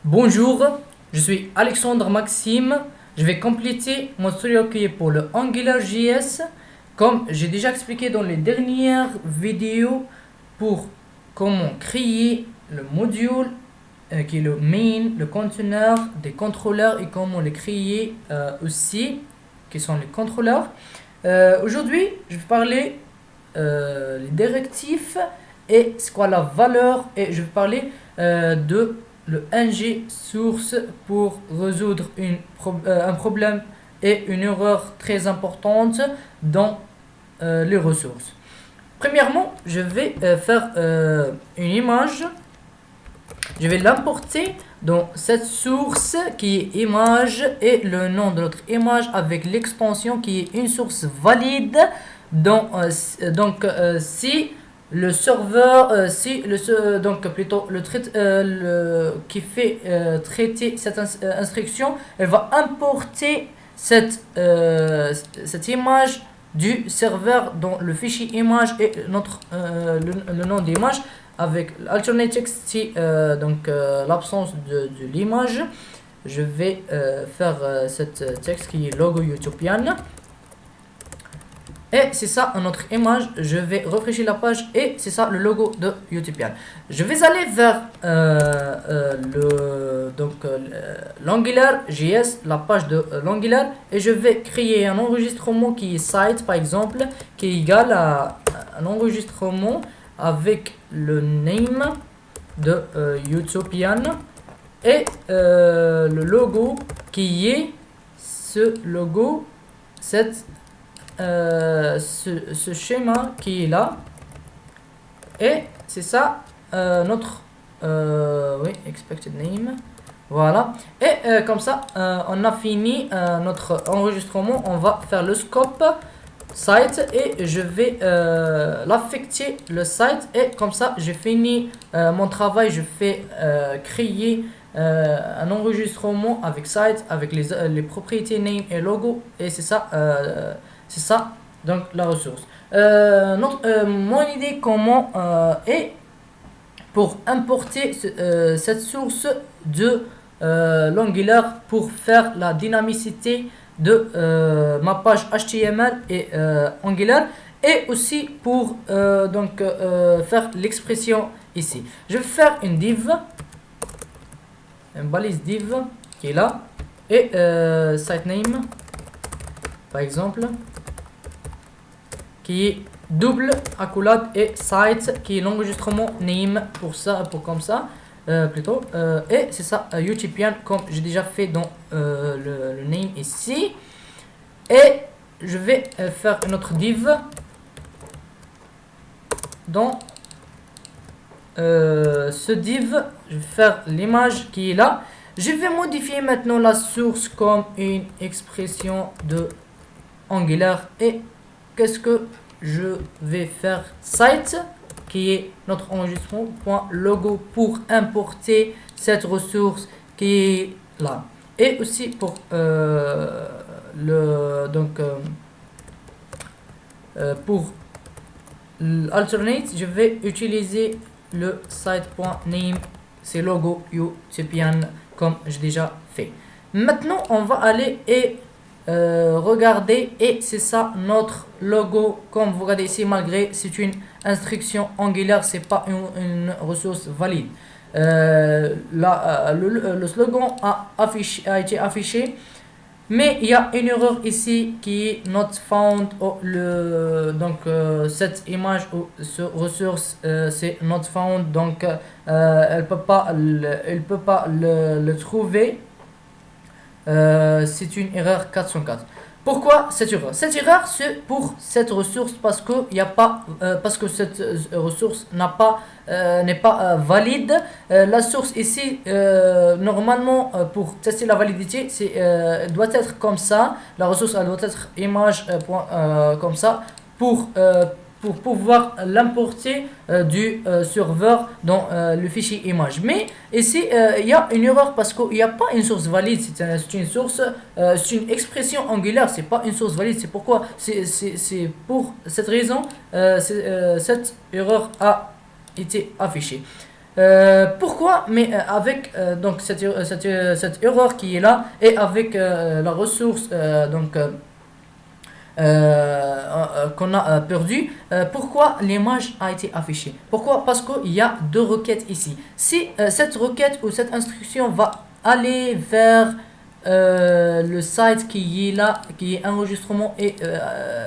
Bonjour, je suis Alexandre Maxime. Je vais compléter mon tutoriel qui est pour le AngularJS. Comme j'ai déjà expliqué dans les dernières vidéos pour comment créer le module qui est le main, le conteneur, des contrôleurs et comment les créer aussi, qui sont les contrôleurs. Aujourd'hui, je vais parler les directives et c'est quoi la valeur et je vais parler de le ng source pour résoudre un problème et une erreur très importante dans les ressources. Premièrement, je vais faire une image. Je vais l'importer dans cette source qui est image et le nom de notre image avec l'extension qui est une source valide. Si le serveur, donc plutôt qui fait traiter cette instruction, elle va importer cette image du serveur dans le fichier image et le nom d'image avec alternate text, l'absence de l'image. Je vais faire cette texte qui est logo Utopian. Et c'est ça notre image. Je vais rafraîchir la page et c'est ça le logo de Utopian. Je vais aller vers l'AngularJS, la page de l'Angular, et je vais créer un enregistrement qui est site par exemple, qui est égal à un enregistrement avec le name de Utopian et le logo qui est ce logo, ce schéma qui est là, et c'est ça notre expected name. Voilà, et comme ça on a fini notre enregistrement. On va faire le scope site et je vais l'affecter le site, et comme ça j'ai fini mon travail. Je fais créer un enregistrement avec site avec les propriétés name et logo, et c'est ça donc la ressource. Mon idée comment est pour importer cette source de l'Angular pour faire la dynamicité de ma page HTML et Angular, et aussi pour faire l'expression ici. Je vais faire une div, une balise div qui est là, et site name par exemple qui est double accolade, et site qui est l'enregistrement name pour ça, pour comme ça plutôt, et c'est ça Utopian comme j'ai déjà fait dans le name ici. Et je vais faire une autre div dans ce div. Je vais faire l'image qui est là. Je vais modifier maintenant la source comme une expression de Angular, et qu'est-ce que je vais faire? Site qui est notre enregistrement.logo pour importer cette ressource qui est là, et aussi pour pour l'alternate je vais utiliser le site.name, c'est logo Utopian comme j'ai déjà fait. Maintenant on va aller et regardez, et c'est ça notre logo. Comme vous regardez ici, malgré c'est une instruction Angular, c'est pas une ressource valide. Le slogan a été affiché, mais il y a une erreur ici qui est not found. Cette image ou cette ressource c'est not found, donc elle peut pas le trouver. C'est une erreur 404. Pourquoi cette erreur? Cette erreur c'est pour cette ressource parce que cette ressource n'est pas valide. La source ici normalement pour tester la validité doit être comme ça. La ressource elle doit être image comme ça pour pouvoir l'importer du serveur dans le fichier image. Mais ici il y a une erreur parce qu'il n'y a pas une source valide. C'est une source, c'est une expression Angular, c'est pas une source valide. C'est pourquoi c'est pour cette raison cette erreur a été affichée. Pourquoi? Mais avec donc cette erreur qui est là et avec la ressource qu'on a perdu, pourquoi l'image a été affichée? Pourquoi? Parce qu'il y a deux requêtes ici. Si cette requête ou cette instruction va aller vers le site qui est là, qui est enregistrement et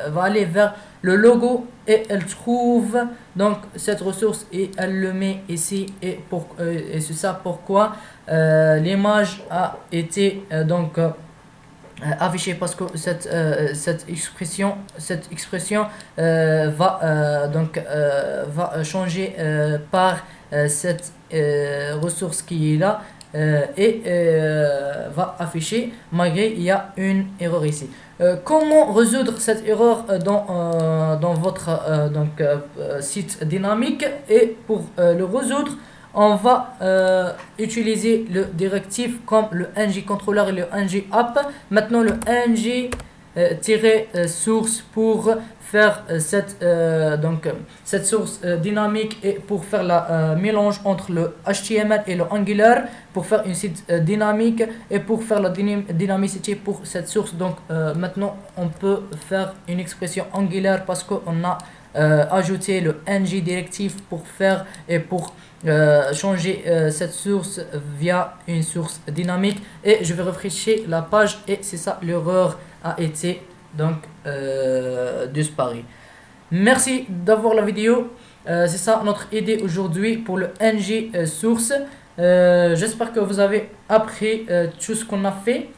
va aller vers le logo et elle trouve donc cette ressource et elle le met ici et c'est ça pourquoi l'image a été affichée parce que cette expression va changer par cette ressource qui est là va afficher malgré il y a une erreur ici. Comment résoudre cette erreur dans votre site dynamique? Et pour le résoudre, on va utiliser le directif comme le ng controller et le ng app. Maintenant le ng source pour faire cette source dynamique et pour faire la mélange entre le HTML et le Angular pour faire une site dynamique et pour faire la dynamicité pour cette source. Donc maintenant on peut faire une expression Angular parce qu'on a ajouté le ng directive pour faire et pour changer cette source via une source dynamique. Et je vais rafraîchir la page et c'est ça, l'erreur a été disparu. Merci d'avoir la vidéo. C'est ça notre idée aujourd'hui pour le ng source. J'espère que vous avez appris tout ce qu'on a fait.